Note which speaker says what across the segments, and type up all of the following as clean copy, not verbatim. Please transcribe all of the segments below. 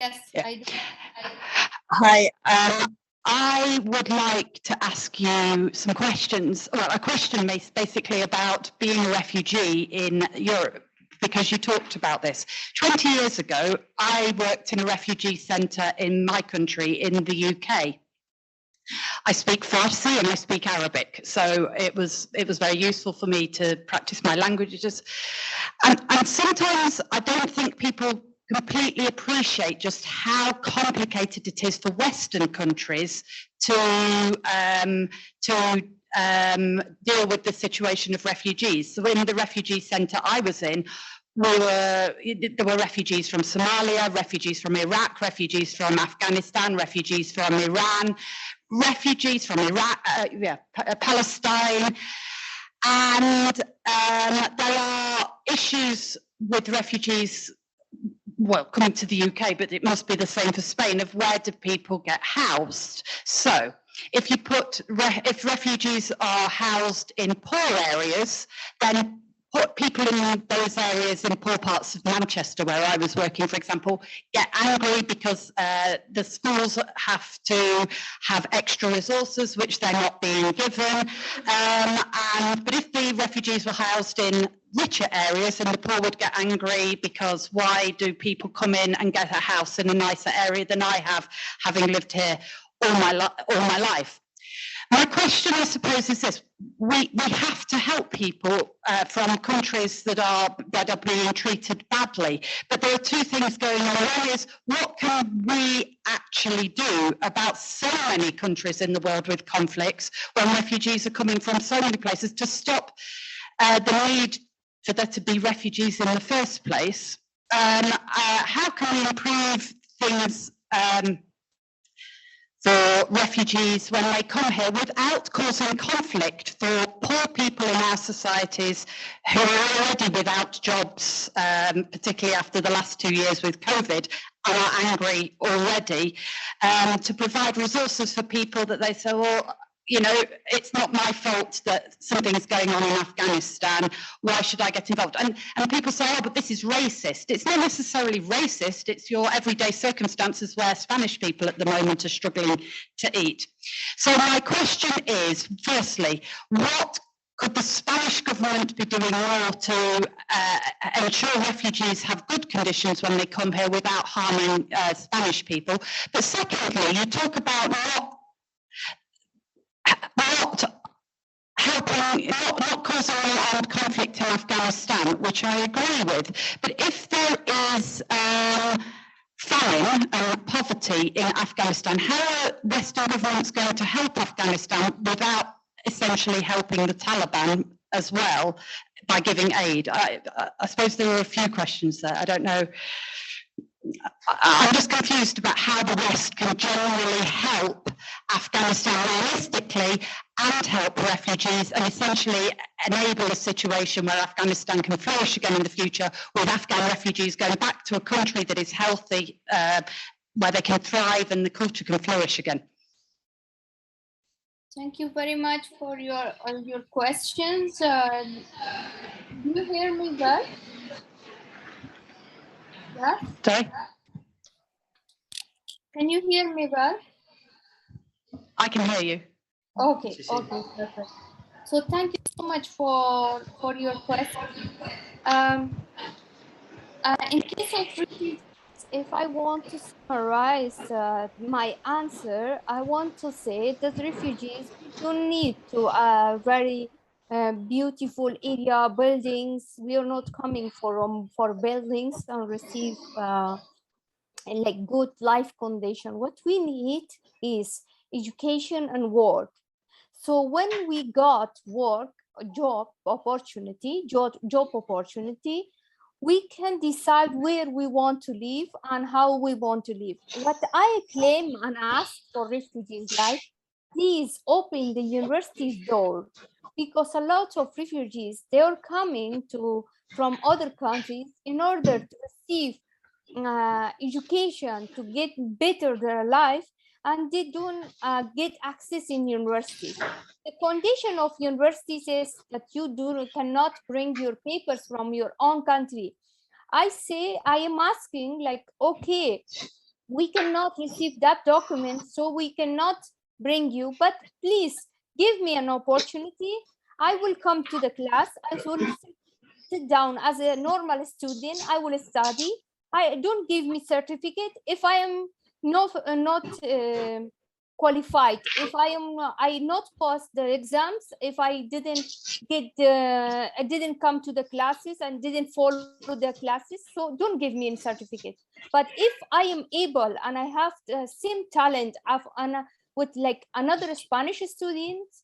Speaker 1: Yes,
Speaker 2: Yeah.
Speaker 1: I do.
Speaker 2: Hi. I would like to ask you some questions. Well, a question basically about being a refugee in Europe, because you talked about this. 20 years ago, I worked in a refugee centre in my country, in the UK. I speak Farsi and I speak Arabic, so it was very useful for me to practice my languages. And sometimes I don't think people completely appreciate just how complicated it is for Western countries to deal with the situation of refugees. So in the refugee centre I was in, there were refugees from Somalia, refugees from Iraq, refugees from Afghanistan, refugees from Iran, refugees from Palestine, and there are issues with refugees, well, coming to the UK, but it must be the same for Spain, of where do people get housed. So if you if refugees are housed in poor areas, then people in those areas in poor parts of Manchester, where I was working, for example, get angry because the schools have to have extra resources which they're not being given. But if the refugees were housed in richer areas, and the poor would get angry because why do people come in and get a house in a nicer area than I have, having lived here all my life. My question, I suppose, is this: we have to help people from countries that are being treated badly. But there are two things going on. One is, what can we actually do about so many countries in the world with conflicts, when refugees are coming from so many places, to stop the need for there to be refugees in the first place? How can we improve things for refugees when they come here without causing conflict for poor people in our societies who are already without jobs, particularly after the last 2 years with COVID, and are angry already, to provide resources for people that they say, well, you know, it's not my fault that something's going on in Afghanistan. Why should I get involved? And people say, oh, but this is racist. It's not necessarily racist. It's your everyday circumstances where Spanish people at the moment are struggling to eat. So my question is, firstly, what could the Spanish government be doing more to ensure refugees have good conditions when they come here without harming Spanish people? But secondly, you talk about not causing an armed conflict in Afghanistan, which I agree with. But if there is famine and poverty in Afghanistan, how are Western governments going to help Afghanistan without essentially helping the Taliban as well by giving aid? I suppose there are a few questions there. I don't know. I'm just confused about how the West can generally help Afghanistan realistically and help refugees, and essentially enable a situation where Afghanistan can flourish again in the future, with Afghan refugees going back to a country that is healthy, where they can thrive and the culture can flourish again.
Speaker 1: Thank you very much for all your questions. Do you hear me well? Yeah?
Speaker 2: Sorry?
Speaker 1: Can you hear me well?
Speaker 2: I can hear you.
Speaker 1: Okay, okay, perfect. So thank you so much for your question. In case of refugees, if I want to summarize my answer, I want to say that refugees don't need to very beautiful area, buildings. We are not coming for buildings and receive like good life condition. What we need is education and work. So when we got work, job opportunity, we can decide where we want to live and how we want to live. What I claim and ask for refugees, like, please open the university's door, because a lot of refugees, they are coming from other countries in order to receive education, to get better their life, and they don't get access in universities. The condition of universities is that you cannot bring your papers from your own country. I am asking, like, okay, we cannot receive that document, so we cannot bring you, but please give me an opportunity. I will come to the class. I will sit down as a normal student. I will study. I don't give me certificate if I am not qualified. If I not pass the exams, if I didn't I didn't come to the classes and didn't follow the classes, so don't give me a certificate. But if I am able and I have the same talent of with like another Spanish students,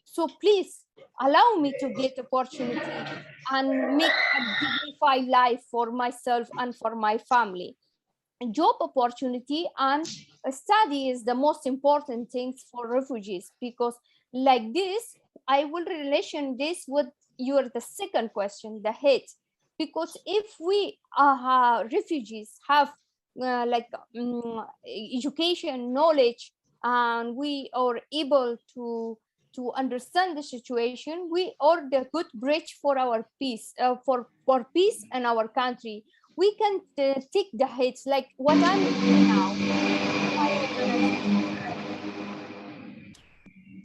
Speaker 1: so please allow me to get opportunity and make a dignified life for myself and for my family. Job opportunity and study is the most important things for refugees, because like this, I will relation this with the second question, the hate. Because if we refugees have education, knowledge, and we are able to understand the situation, we are the good bridge for our peace, for peace in our country. We can take the hits like what I'm doing now.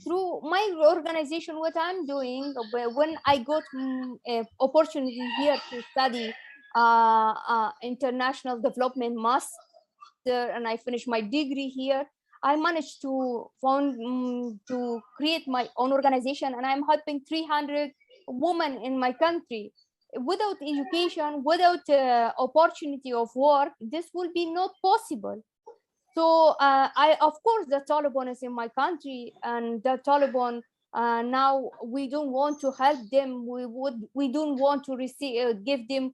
Speaker 1: Through my organization, what I'm doing, when I got opportunity here to study international development master, and I finished my degree here, I managed to to create my own organization, and I'm helping 300 women in my country. Without education, without opportunity of work, this will be not possible. So I, of course, the Taliban is in my country, and the Taliban now we don't want to help them. We don't want to receive give them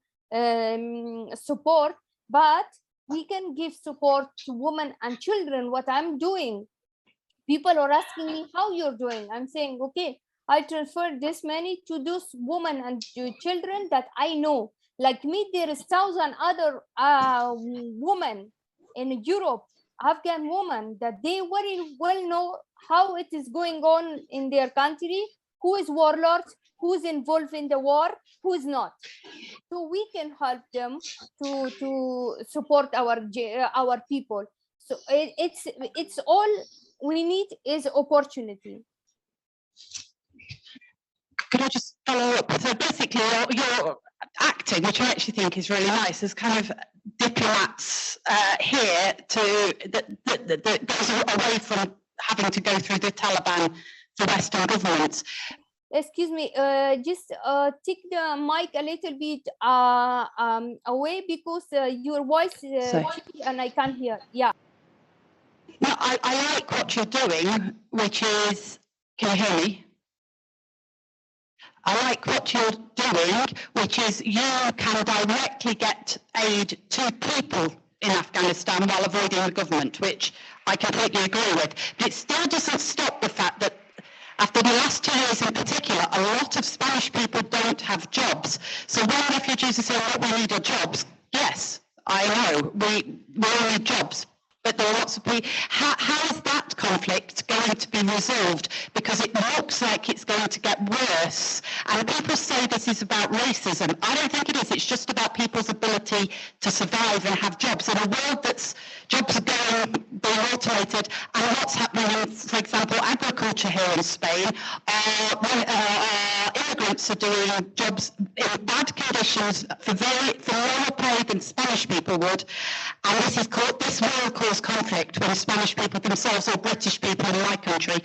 Speaker 1: support, but we can give support to women and children. What I'm doing, people are asking me how you're doing. I'm saying, okay, I transfer this money to those women and children that I know. Like me, there is 1,000 other women in Europe, Afghan women, that they very well know how it is going on in their country, who is warlords, who's involved in the war, who's not. So we can help them to support our people. So it's all we need is opportunity.
Speaker 2: Could I just follow up? So basically, you're acting, which I actually think is really nice, as kind of diplomats here that goes away from having to go through the Taliban for Western governments.
Speaker 1: Excuse me, just take the mic a little bit away, because your voice and I can't hear. Yeah.
Speaker 2: No, I like what you're doing, which is, can you hear me? I like what you're doing, which is you can directly get aid to people in Afghanistan while avoiding the government, which I completely agree with. But it still doesn't stop the fact that after the last 2 years in particular, a lot of Spanish people don't have jobs. So when refugees are saying, what we need are jobs, yes, I know, we all need jobs. But there are lots of people. How is that conflict going to be resolved? Because it looks like it's going to get worse. And people say this is about racism. I don't think it is. It's just about people's ability to survive and have jobs. In a world that's jobs are being automated, and what's happening in, for example, agriculture here in Spain, immigrants are doing jobs in bad conditions for lower pay than Spanish people would. And this will cause conflict when Spanish people themselves or British people in my country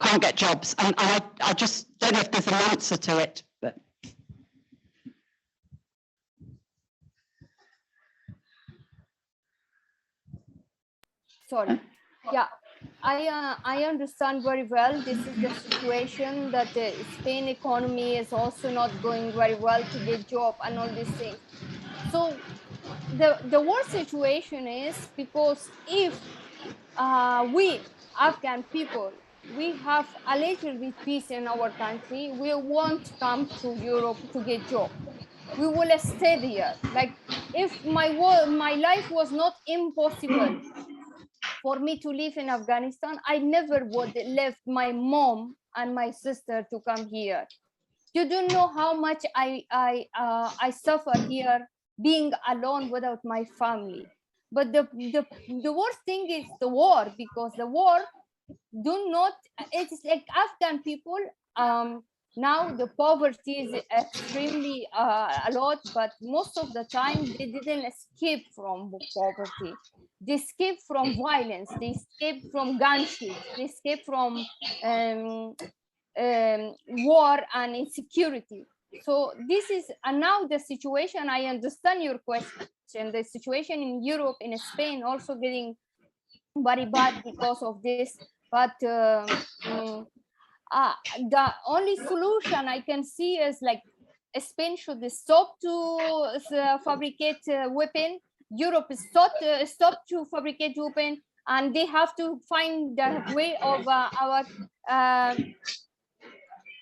Speaker 2: can't get jobs. And I just don't know if there's an answer to it. But
Speaker 1: sorry. Yeah, I understand very well. This is the situation that the Spain economy is also not going very well to get job and all these things. So the worst situation is because if we Afghan people, we have a little bit peace in our country, we won't come to Europe to get job. We will stay there. Like if my life was not impossible for me to live in Afghanistan, I never would left my mom and my sister to come here. You don't know how much I suffer here being alone without my family. But the worst thing is the war, because the war do not, it's like Afghan people, now the poverty is extremely a lot, but most of the time they didn't escape from poverty. They escape from violence, they escape from gunshots, they escape from war and insecurity. So this is, and now the situation, I understand your question, the situation in Europe, in Spain, also getting very bad because of this. But the only solution I can see is like Spain should stop to fabricate weapon. Europe stop to fabricate weapon, and they have to find the way of our.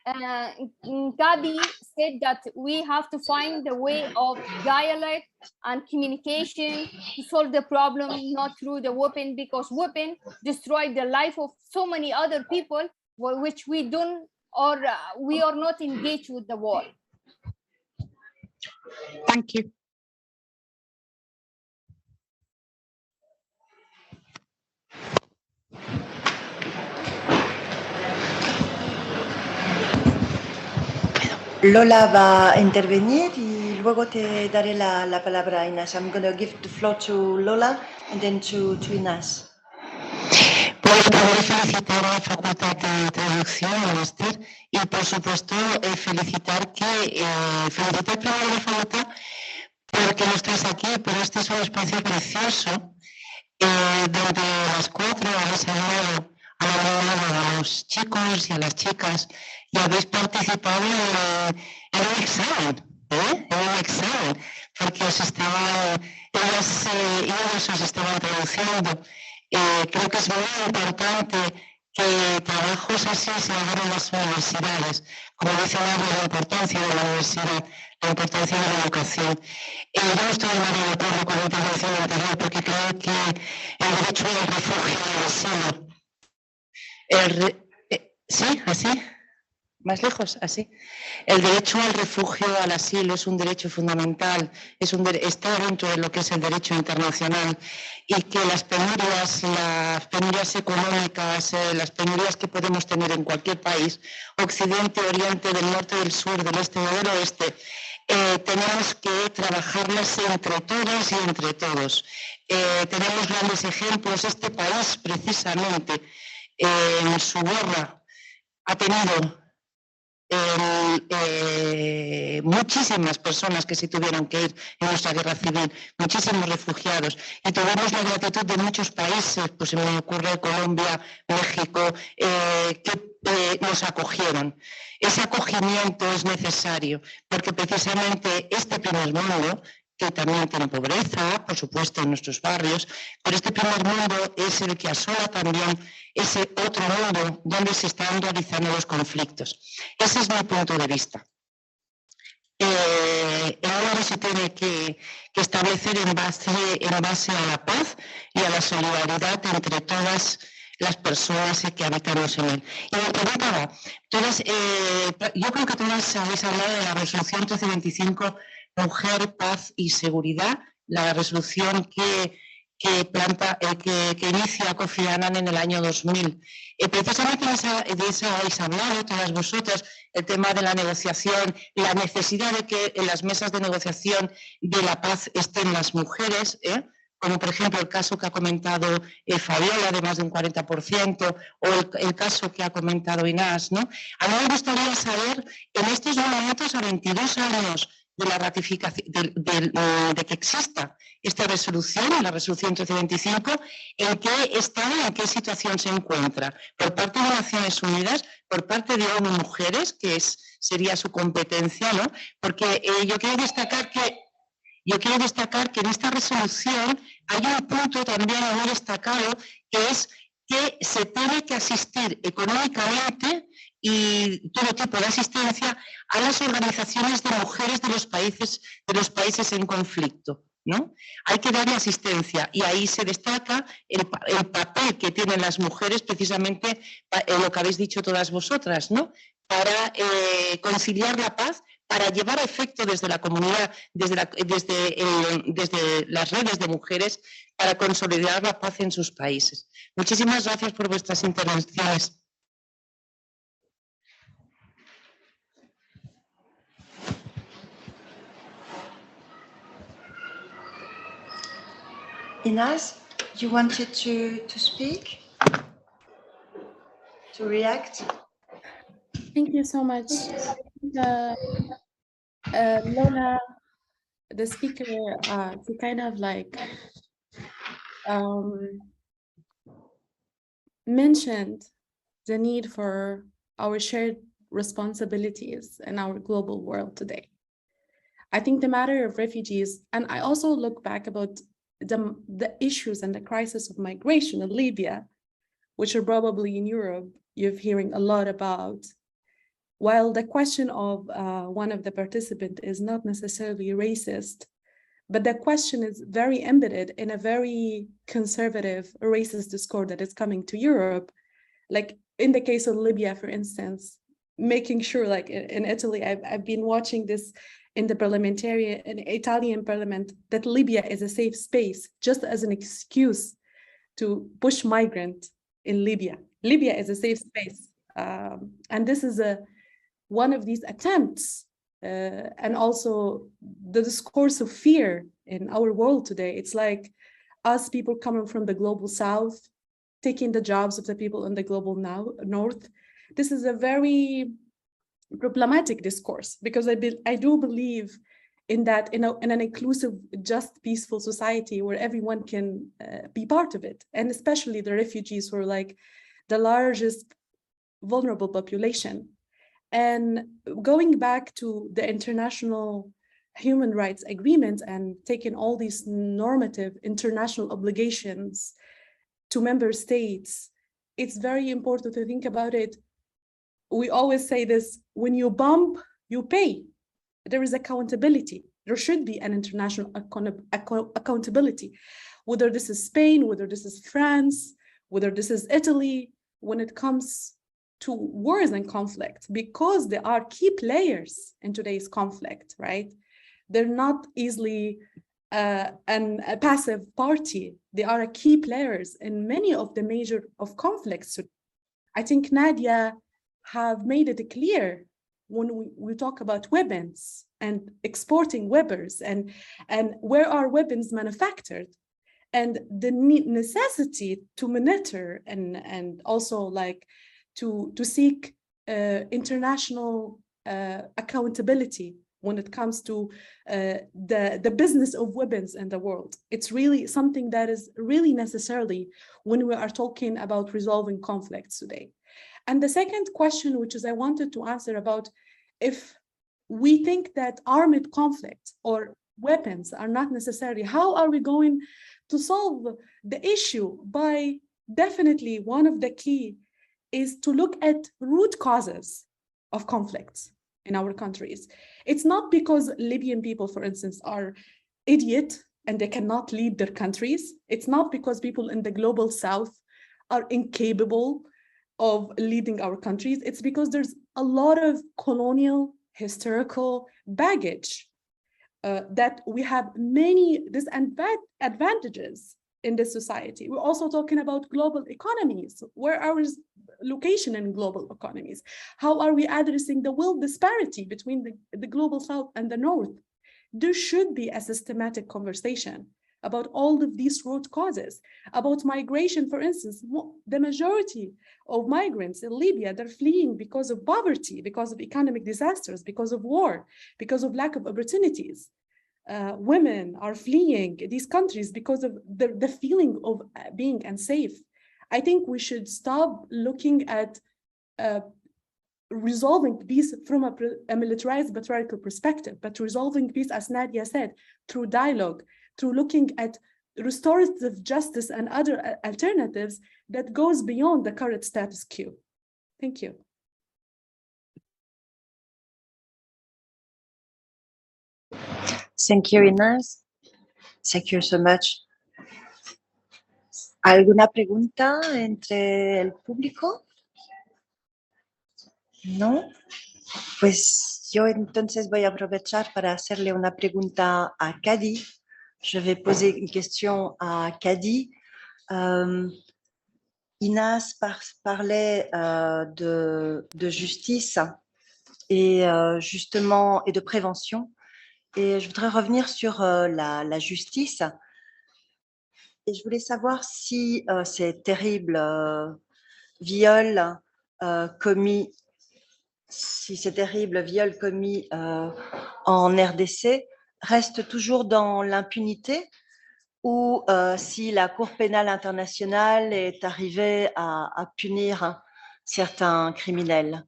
Speaker 1: Gabi said that we have to find the way of dialogue and communication to solve the problem, not through the weapon, because weapon destroy the life of so many other people, which we don't, or we are not engaged with the war.
Speaker 2: Thank you.
Speaker 3: Lola va a intervenir y luego te daré la palabra a Inés. I'm going to give the floor to Lola and then to Inés.
Speaker 4: Pues poder felicitar a la Facultad de Traducción, al máster, y por supuesto felicitar primero a la Facultad porque no estáis aquí, pero este es un espacio precioso donde las cuatro habéis hablado a los chicos y a las chicas y habéis participado en un examen, porque ellos os estaban traduciendo. Creo que es muy importante que trabajos así se hagan en las universidades, como dice la importancia de la universidad, la importancia de la educación. Yo no estoy de acuerdo con la intervención anterior porque creo que el derecho al refugio y al asilo, ¿sí? ¿Así? ¿Más lejos? Así. El derecho al refugio, al asilo, es un derecho fundamental, está dentro de lo que es el derecho internacional, y que las penurias económicas, las penurias que podemos tener en cualquier país, Occidente, Oriente, del norte, del sur, del este y del oeste, tenemos que trabajarlas entre todas y entre todos. Tenemos grandes ejemplos. Este país, precisamente, en su guerra, ha tenido muchísimas personas que se tuvieron que ir en nuestra guerra civil, muchísimos refugiados, y tuvimos la gratitud de muchos países, pues se me ocurre Colombia, México, que nos acogieron. Ese acogimiento es necesario porque precisamente este primer mundo, que también tiene pobreza, por supuesto, en nuestros barrios, pero este primer mundo es el que asola también ese otro mundo donde se están realizando los conflictos. Ese es mi punto de vista. El mundo se tiene que establecer en base a la paz y a la solidaridad entre todas las personas que habitamos en él. Y me preguntaba, yo creo que todas habéis hablado de la resolución 1325, Mujer, Paz y Seguridad, la resolución que inicia Kofi Annan en el año 2000. Precisamente de esa habéis hablado todas vosotras, el tema de la negociación, la necesidad de que en las mesas de negociación de la paz estén las mujeres, como por ejemplo el caso que ha comentado Fabiola, de más de un 40%, o el caso que ha comentado Inés, ¿no? A mí me gustaría saber, en estos momentos, a 22 años de la ratificación, de que exista esta resolución, la resolución 1325, en qué estado, en qué situación se encuentra, por parte de Naciones Unidas, por parte de ONU Mujeres, que sería su competencia, ¿no? Porque yo quiero destacar que en esta resolución hay un punto también muy destacado, que es que se tiene que asistir económicamente y todo tipo de asistencia a las organizaciones de mujeres de los países en conflicto. ¿no? Hay que darle asistencia y ahí se destaca el papel que tienen las mujeres, precisamente lo que habéis dicho todas vosotras, ¿no? Para conciliar la paz, para llevar a efecto desde la comunidad, desde las redes de mujeres, para consolidar la paz en sus países. Muchísimas gracias por vuestras intervenciones.
Speaker 3: Inaz, you wanted to speak? To react?
Speaker 5: Thank you so much. Lola, the speaker, she kind of like mentioned the need for our shared responsibilities in our global world today. I think the matter of refugees, and I also look back about the issues and the crisis of migration in Libya, which are probably in Europe, you're hearing a lot about. While the question of one of the participants is not necessarily racist, but the question is very embedded in a very conservative racist discourse that is coming to Europe. Like in the case of Libya, for instance, making sure, like in Italy, I've been watching this in the Italian parliament, that Libya is a safe space, just as an excuse to push migrants in Libya. Libya is a safe space. And this is one of these attempts, and also the discourse of fear in our world today. It's like us people coming from the global south, taking the jobs of the people in the global north. This is a very problematic discourse, because I do believe in that, in an inclusive, just, peaceful society where everyone can be part of it, and especially the refugees, who are like the largest vulnerable population. And going back to the international human rights agreement and taking all these normative international obligations to member states, it's very important to think about it. We always say this: when you bump, you pay. There is accountability. There should be an international accountability, whether this is Spain, whether this is France, whether this is Italy, when it comes to wars and conflict, because they are key players in today's conflict, right? They're not easily a passive party. They are key players in many of the major conflicts. So I think Nadia have made it clear when we talk about weapons and exporting weapons, and where are weapons manufactured, and the necessity to monitor and also like to seek international accountability when it comes to the business of weapons in the world. It's really something that is really necessarily when we are talking about resolving conflicts today. And the second question, which is I wanted to answer about, if we think that armed conflict or weapons are not necessary, how are we going to solve the issue? By definitely one of the key is to look at root causes of conflicts in our countries. It's not because Libyan people, for instance, are idiot and they cannot lead their countries. It's not because people in the global south are incapable of leading our countries. It's because there's a lot of colonial historical baggage that we have many disadvantages in this society. We're also talking about global economies. Where are our location in global economies? How are we addressing the wealth disparity between the global south and the north? There should be a systematic conversation about all of these root causes. About migration, for instance, the majority of migrants in Libya, they're fleeing because of poverty, because of economic disasters, because of war, because of lack of opportunities. Women are fleeing these countries because of the feeling of being unsafe. I think we should stop looking at resolving peace from a militarized patriarchal perspective, but resolving peace, as Nadia said, through dialogue, through looking at restorative justice and other alternatives that goes beyond the current status quo. Thank you.
Speaker 6: Thank you, Inaz.
Speaker 3: Thank you so much. ¿Alguna pregunta entre el público? ¿No? Pues yo entonces voy a aprovechar para hacerle una pregunta a Kadi. Je vais poser une question à Kadi. Inas parlait de justice et justement et de prévention. Et je voudrais revenir sur la justice. Et je voulais savoir si ces terribles viols commis en RDC restent toujours dans l'impunité ou si la Cour pénale internationale est arrivée à punir certains criminels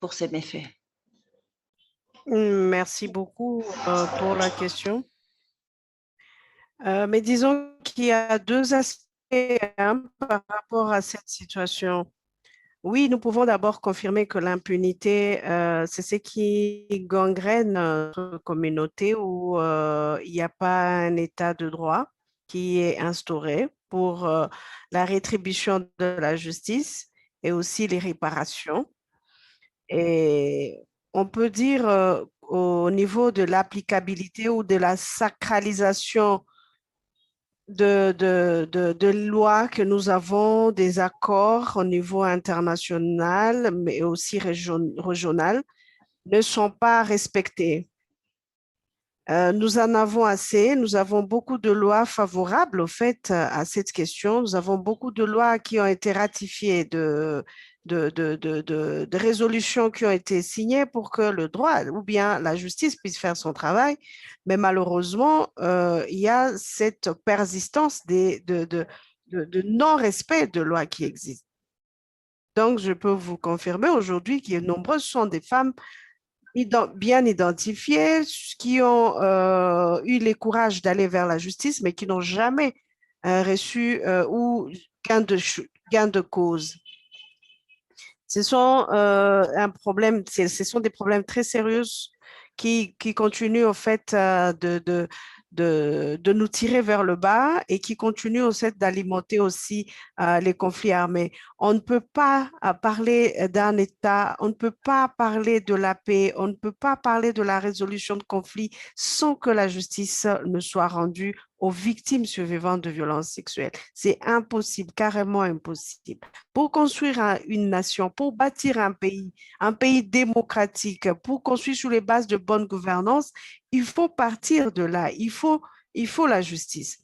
Speaker 3: pour ces méfaits.
Speaker 6: Merci beaucoup pour la question. Mais disons qu'il y a deux aspects par rapport à cette situation. Oui, nous pouvons d'abord confirmer que l'impunité, c'est ce qui gangrène notre communauté où il n'y a pas un état de droit qui est instauré pour la rétribution de la justice et aussi les réparations. Et on peut dire au niveau de l'applicabilité ou de la sacralisation de lois que nous avons, des accords au niveau international, mais aussi régional, ne sont pas respectés. Nous en avons assez, nous avons beaucoup de lois favorables au fait à cette question. Nous avons beaucoup de lois qui ont été ratifiées, de résolutions qui ont été signées pour que le droit ou bien la justice puisse faire son travail. Mais malheureusement, il y a cette persistance de non-respect de lois qui existent. Donc, je peux vous confirmer aujourd'hui que nombreuses sont des femmes bien identifiées, qui ont eu le courage d'aller vers la justice, mais qui n'ont jamais reçu ou gain de cause. Ce sont ce sont des problèmes très sérieux qui continuent au fait de nous tirer vers le bas et qui continuent au fait d'alimenter aussi les conflits armés. On ne peut pas parler d'un État, on ne peut pas parler de la paix, on ne peut pas parler de la résolution de conflits sans que la justice ne soit rendue aux victimes survivantes de violences sexuelles. C'est impossible, carrément impossible. Pour construire une nation, pour bâtir un pays démocratique, pour construire sur les bases de bonne gouvernance, il faut partir de là, il faut la justice.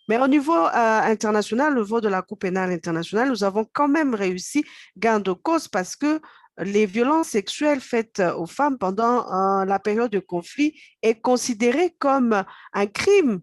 Speaker 6: Mais au niveau international, au niveau de la Cour pénale internationale, nous avons quand même réussi gain de cause parce que les violences sexuelles faites aux femmes pendant la période de conflit est considérée comme un crime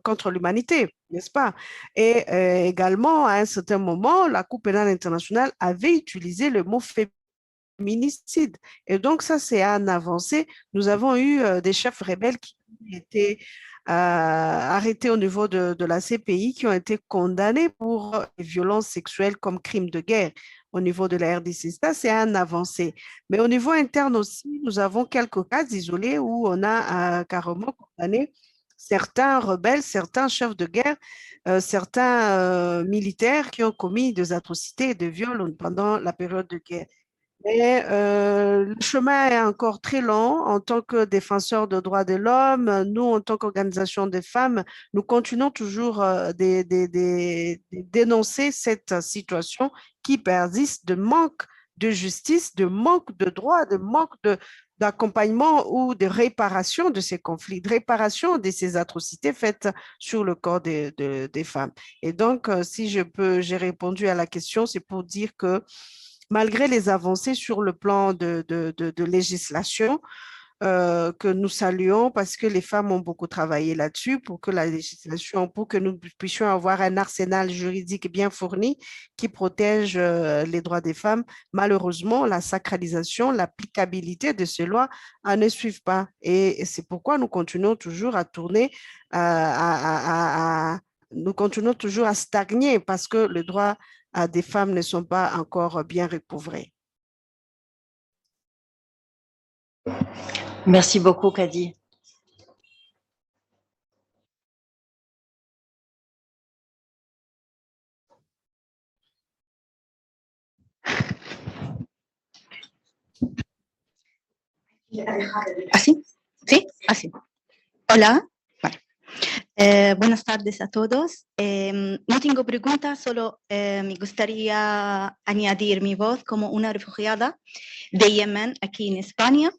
Speaker 6: contre l'humanité, n'est-ce pas? Et également, à un certain moment, la Cour pénale internationale avait utilisé le mot féminicide. Et donc, ça, c'est un avancé. Nous avons eu des chefs rebelles qui étaient arrêtés au niveau de la CPI, qui ont été condamnés pour les violences sexuelles comme crimes de guerre au niveau de la RDC. Ça, c'est un avancé. Mais au niveau interne aussi, nous avons quelques cas isolés où on a carrément condamné certains rebelles, certains chefs de guerre, certains militaires qui ont commis des atrocités et des viols pendant la période de guerre. Mais le chemin est encore très long. En tant que défenseurs des droits de l'homme, nous, en tant qu'organisation des femmes, nous continuons toujours de dénoncer cette situation qui persiste de manque de justice, de manque de droits, de manque d'accompagnement ou de réparation de ces conflits, de réparation de ces atrocités faites sur le corps des femmes. Et donc, si j'ai répondu à la question, c'est pour dire que malgré les avancées sur le plan de législation, que nous saluons parce que les femmes ont beaucoup travaillé là-dessus pour que la législation, pour que nous puissions avoir un arsenal juridique bien fourni qui protège les droits des femmes. Malheureusement, la sacralisation, l'applicabilité de ces lois ne suivent pas. Et c'est pourquoi nous continuons toujours à tourner, nous continuons toujours à stagner parce que les droits des femmes ne sont pas encore bien recouvrés.
Speaker 3: Merci beaucoup, Kadi.
Speaker 7: ¿Así? ¿Sí? Así. Hola. Vale. Buenas tardes a todos. No tengo preguntas, solo me gustaría añadir mi voz como una refugiada de Yemen aquí en España.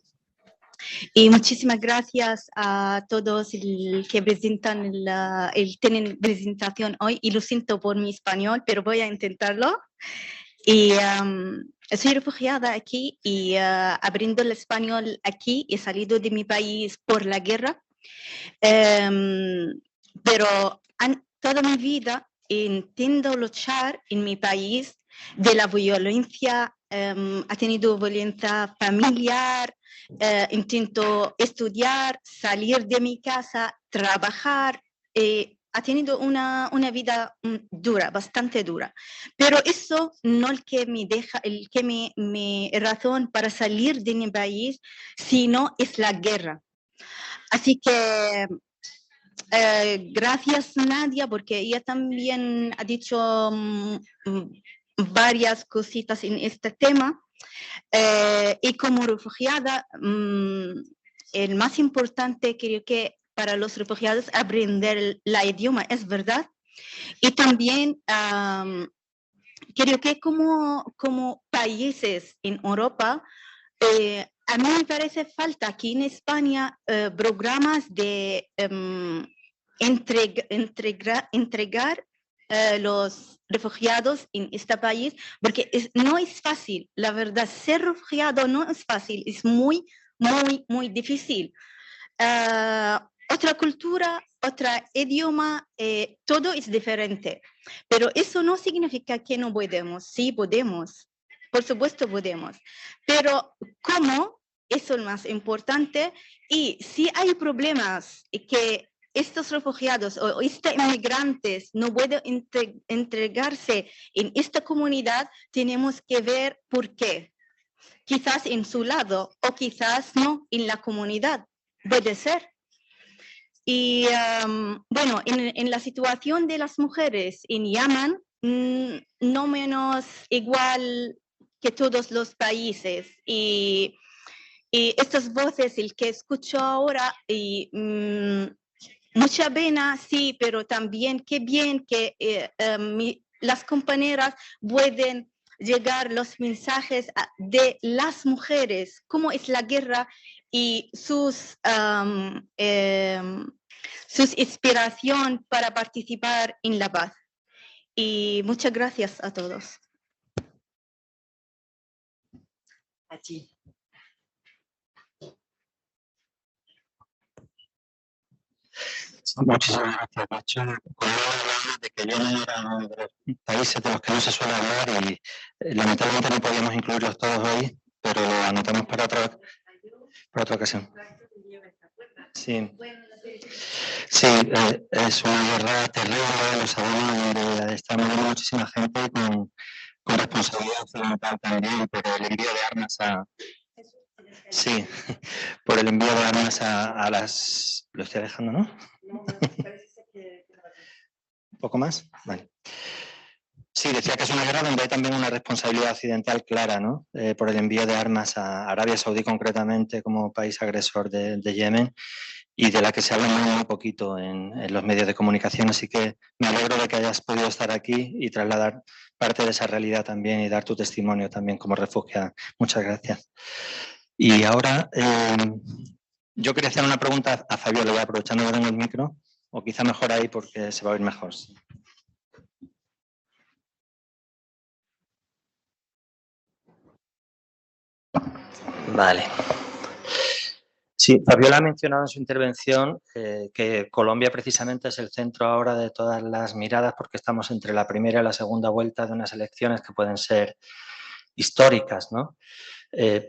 Speaker 7: Y muchísimas gracias a todos que presentan tienen presentación hoy. Y lo siento por mi español, pero voy a intentarlo. Y soy refugiada aquí y aprendiendo el español aquí. He salido de mi país por la guerra. Pero toda mi vida intento luchar en mi país de la violencia. Ha tenido violencia familiar. Intento estudiar, salir de mi casa, trabajar. Ha tenido una vida dura, bastante dura. Pero eso no es el que me razón para salir de mi país, sino es la guerra. Así que gracias Nadia, porque ella también ha dicho varias cositas en este tema. Y como refugiada, el más importante creo que para los refugiados aprender el idioma, es verdad. Y también creo que como países en Europa, a mí me parece falta aquí en España programas de entregar los refugiados en este país, porque no es fácil, la verdad, ser refugiado no es fácil, es muy, muy, muy difícil. Otra cultura, otro idioma, todo es diferente, pero eso no significa que no podemos, sí podemos, por supuesto podemos, pero ¿cómo? Eso es lo más importante. Y si hay problemas que estos refugiados o estos inmigrantes no pueden entregarse en esta comunidad, tenemos que ver por qué. Quizás en su lado o quizás no en la comunidad, puede ser. Y bueno, en la situación de las mujeres en Yemen, no menos igual que todos los países. Y estas voces, el que escucho ahora, y mucha pena, sí, pero también qué bien que las compañeras pueden llegar los mensajes de las mujeres, cómo es la guerra y sus inspiración para participar en la paz. Y muchas gracias a todos.
Speaker 3: A ti.
Speaker 8: Muchísimas gracias, Nacho. De que yo no era uno de los países de los que no se suele hablar y lamentablemente no podíamos incluirlos todos hoy, pero lo anotamos para otra ocasión. Sí, sí, es una guerra terrible, lo sabemos, donde está muriendo muchísima gente con responsabilidad occidental también, pero el envío de armas Sí, por el envío de armas a las... Lo estoy dejando, ¿no? ¿Un poco más? Vale. Sí, decía que es una guerra donde hay también una responsabilidad occidental clara, ¿no? Por el envío de armas a Arabia Saudí concretamente como país agresor de Yemen y de la que se habla muy poquito en los medios de comunicación. Así que me alegro de que hayas podido estar aquí y trasladar parte de esa realidad también y dar tu testimonio también como refugiada. Muchas gracias. Y ahora yo quería hacer una pregunta a Fabiola, ya aprovechando que tengo el micro, o quizá mejor ahí porque se va a oír mejor. Vale. Sí, Fabiola ha mencionado en su intervención que Colombia precisamente es el centro ahora de todas las miradas porque estamos entre la primera y la segunda vuelta de unas elecciones que pueden ser históricas, ¿no?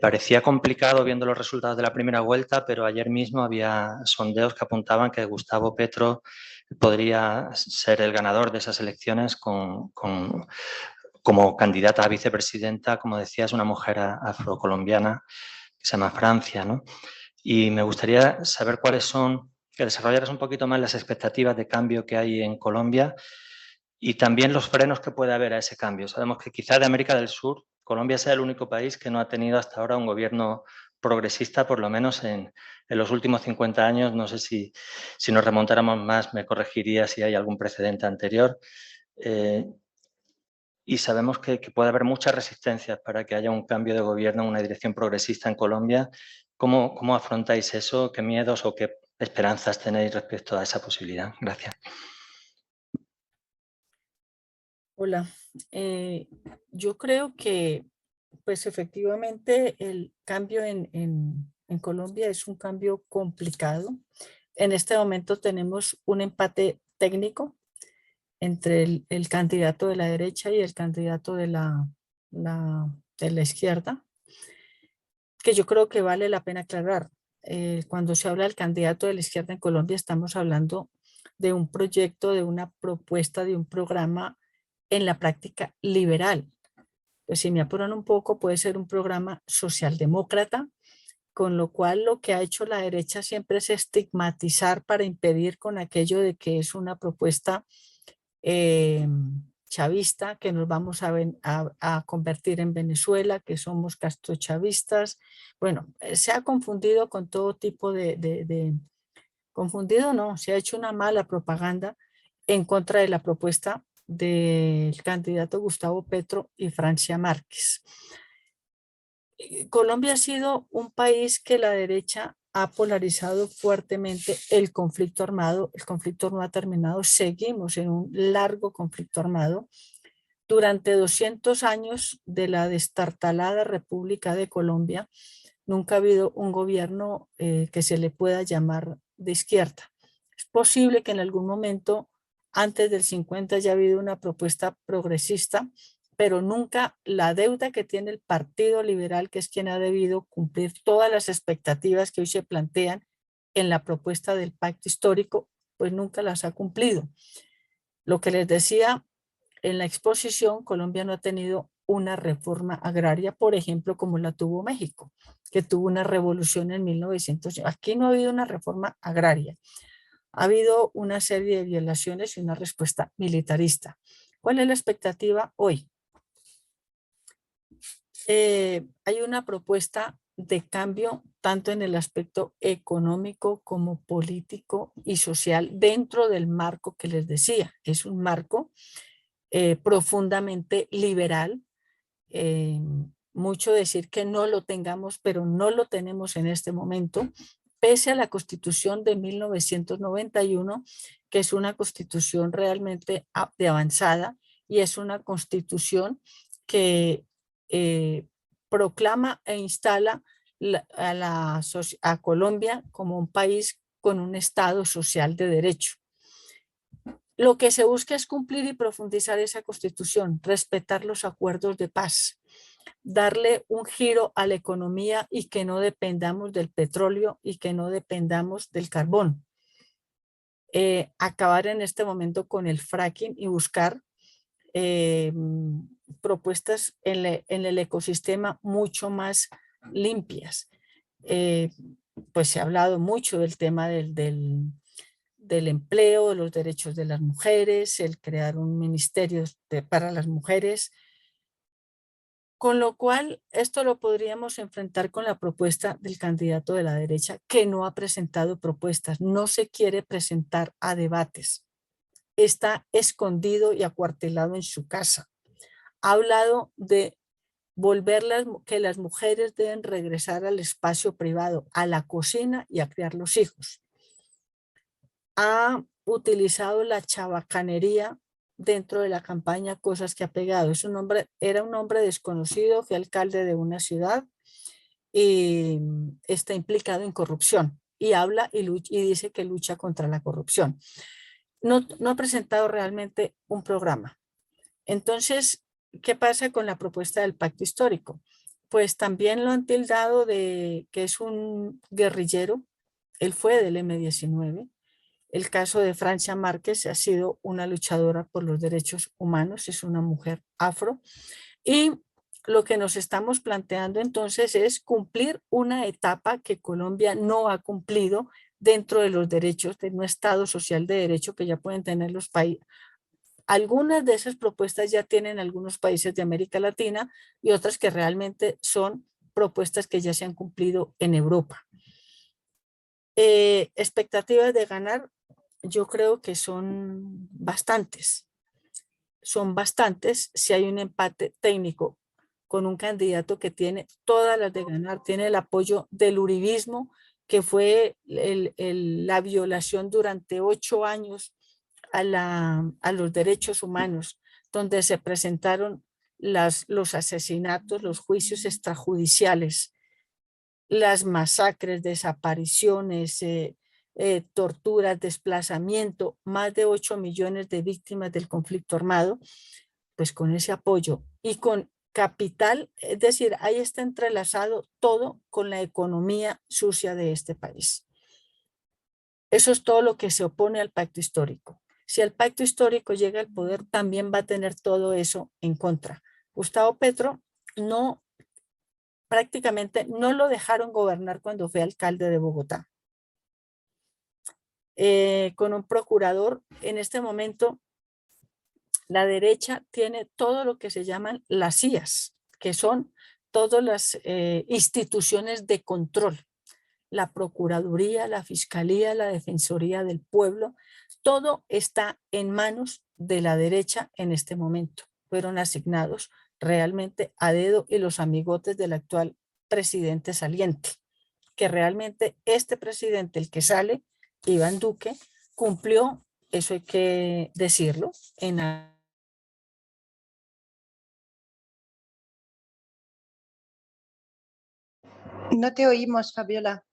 Speaker 8: Parecía complicado viendo los resultados de la primera vuelta, pero ayer mismo había sondeos que apuntaban que Gustavo Petro podría ser el ganador de esas elecciones como candidata a vicepresidenta, como decía, es una mujer afrocolombiana que se llama Francia, ¿no? Y me gustaría saber cuáles son, que desarrollaras un poquito más las expectativas de cambio que hay en Colombia y también los frenos que puede haber a ese cambio. Sabemos que quizá de América del Sur, Colombia sea el único país que no ha tenido hasta ahora un gobierno progresista, por lo menos en los últimos 50 años. No sé si nos remontáramos más, me corregiría si hay algún precedente anterior. Y sabemos que puede haber muchas resistencias para que haya un cambio de gobierno en una dirección progresista en Colombia. ¿Cómo afrontáis eso? ¿Qué miedos o qué esperanzas tenéis respecto a esa posibilidad? Gracias.
Speaker 9: Hola, yo creo que pues efectivamente el cambio en Colombia es un cambio complicado. En este momento tenemos un empate técnico entre el candidato de la derecha y el candidato de la izquierda, que yo creo que vale la pena aclarar. Cuando se habla del candidato de la izquierda en Colombia, estamos hablando de un proyecto, de una propuesta, de un programa en la práctica liberal. Pues si me apuran un poco, puede ser un programa socialdemócrata, con lo cual lo que ha hecho la derecha siempre es estigmatizar para impedir con aquello de que es una propuesta chavista, que nos vamos a convertir en Venezuela, que somos castrochavistas. Bueno, se ha confundido con todo tipo confundido no, se ha hecho una mala propaganda en contra de la propuesta del candidato Gustavo Petro y Francia Márquez. Colombia ha sido un país que la derecha ha polarizado fuertemente el conflicto armado. El conflicto no ha terminado. Seguimos en un largo conflicto armado. Durante 200 años de la destartalada República de Colombia, nunca ha habido un gobierno que se le pueda llamar de izquierda. Es posible que en algún momento, antes del 50, haya habido una propuesta progresista, pero nunca la deuda que tiene el Partido Liberal, que es quien ha debido cumplir todas las expectativas que hoy se plantean en la propuesta del pacto histórico, pues nunca las ha cumplido. Lo que les decía en la exposición, Colombia no ha tenido una reforma agraria, por ejemplo, como la tuvo México, que tuvo una revolución en 1900. Aquí no ha habido una reforma agraria. Ha habido una serie de violaciones y una respuesta militarista. ¿Cuál es la expectativa hoy? Hay una propuesta de cambio tanto en el aspecto económico como político y social dentro del marco que les decía. Es un marco profundamente liberal. Mucho decir que no lo tengamos, pero no lo tenemos en este momento, pese a la Constitución de 1991, que es una constitución realmente de avanzada y es una constitución que proclama e instala a Colombia como un país con un Estado social de derecho. Lo que se busca es cumplir y profundizar esa constitución, respetar los acuerdos de paz, darle un giro a la economía y que no dependamos del petróleo y que no dependamos del carbón. Acabar en este momento con el fracking y buscar propuestas en el ecosistema mucho más limpias. Pues se ha hablado mucho del tema del empleo, de los derechos de las mujeres, el crear un ministerio para las mujeres, con lo cual esto lo podríamos enfrentar con la propuesta del candidato de la derecha, que no ha presentado propuestas, no se quiere presentar a debates, está escondido y acuartelado en su casa. Ha hablado de que las mujeres deben regresar al espacio privado, a la cocina y a criar los hijos. Ha utilizado la chabacanería dentro de la campaña, cosas que ha pegado. Era un hombre desconocido, fue alcalde de una ciudad y está implicado en corrupción y habla y dice que lucha contra la corrupción. No ha presentado realmente un programa. Entonces, ¿qué pasa con la propuesta del pacto histórico? Pues también lo han tildado de que es un guerrillero. Él fue del M-19. El caso de Francia Márquez ha sido una luchadora por los derechos humanos, es una mujer afro. Y lo que nos estamos planteando entonces es cumplir una etapa que Colombia no ha cumplido dentro de los derechos de un Estado social de derecho que ya pueden tener los países. Algunas de esas propuestas ya tienen algunos países de América Latina y otras que realmente son propuestas que ya se han cumplido en Europa. Expectativas de ganar, yo creo que son bastantes. Son bastantes si hay un empate técnico con un candidato que tiene todas las de ganar, tiene el apoyo del uribismo, que fue la violación durante 8 años a los derechos humanos, donde se presentaron los asesinatos, los juicios extrajudiciales, las masacres, desapariciones, torturas, desplazamiento, más de 8 millones de víctimas del conflicto armado, pues con ese apoyo y con capital, es decir, ahí está entrelazado todo con la economía sucia de este país. Eso es todo lo que se opone al pacto histórico. Si el pacto histórico llega al poder, también va a tener todo eso en contra. Gustavo Petro prácticamente no lo dejaron gobernar cuando fue alcalde de Bogotá. Con un procurador, en este momento, la derecha tiene todo lo que se llaman las CIAs, que son todas las instituciones de control. La Procuraduría, la Fiscalía, la Defensoría del Pueblo, todo está en manos de la derecha en este momento. Fueron asignados realmente a dedo y los amigotes del actual presidente saliente, que realmente este presidente, el que sale, Iván Duque, cumplió, eso hay que decirlo,
Speaker 3: No te oímos, Fabiola.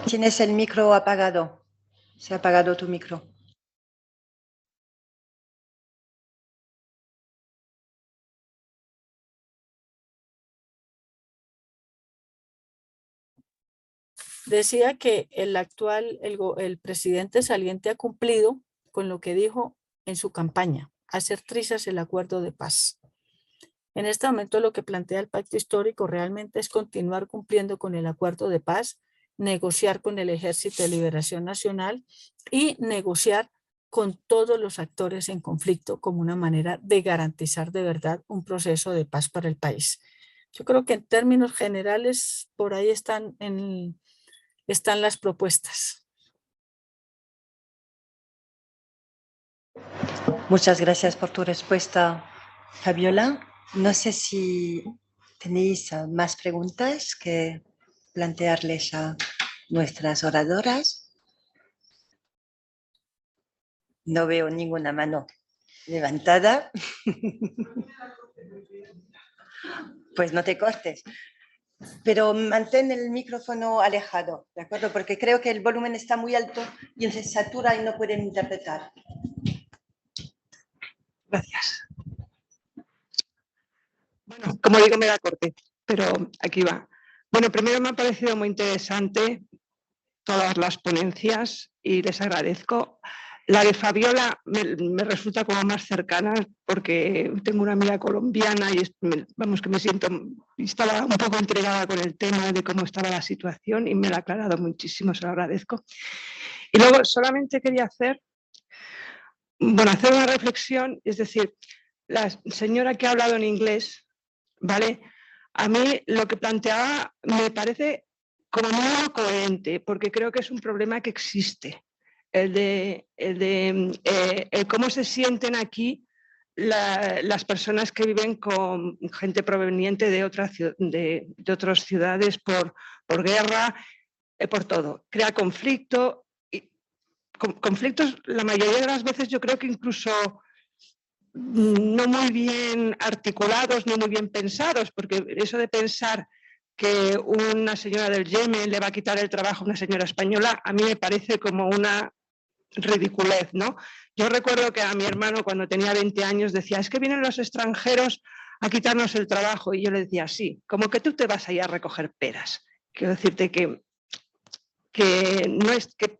Speaker 3: Tienes el micro apagado. Se ha apagado tu micro.
Speaker 9: Decía que el presidente saliente ha cumplido con lo que dijo en su campaña, hacer trizas el acuerdo de paz. En este momento lo que plantea el pacto histórico realmente es continuar cumpliendo con el acuerdo de paz, negociar con el Ejército de Liberación Nacional y negociar con todos los actores en conflicto como una manera de garantizar de verdad un proceso de paz para el país. Yo creo que en términos generales por ahí están las propuestas.
Speaker 3: Muchas gracias por tu respuesta, Fabiola. No sé si tenéis más preguntas que plantearles a nuestras oradoras. No veo ninguna mano levantada. Pues no te cortes. Pero mantén el micrófono alejado, ¿de acuerdo? Porque creo que el volumen está muy alto y se satura y no pueden interpretar.
Speaker 10: Gracias. Bueno, como digo, me da corte, pero aquí va. Bueno, primero me ha parecido muy interesante todas las ponencias y les agradezco. La de Fabiola me resulta como más cercana porque tengo una amiga colombiana y vamos que estaba un poco intrigada con el tema de cómo estaba la situación y me la ha aclarado muchísimo, se lo agradezco. Y luego solamente quería hacer una reflexión, es decir, la señora que ha hablado en inglés, ¿vale? A mí lo que planteaba me parece como muy coherente, porque creo que es un problema que existe. El cómo se sienten aquí las personas que viven con gente proveniente de otras ciudades por guerra, por todo. Crea conflicto. Conflictos, la mayoría de las veces yo creo que incluso no muy bien articulados, no muy bien pensados, porque eso de pensar que una señora del Yemen le va a quitar el trabajo a una señora española, a mí me parece como una ridiculez, ¿no? Yo recuerdo que a mi hermano cuando tenía 20 años decía, es que vienen los extranjeros a quitarnos el trabajo, y yo le decía, sí, como que tú te vas ahí a recoger peras. Quiero decirte que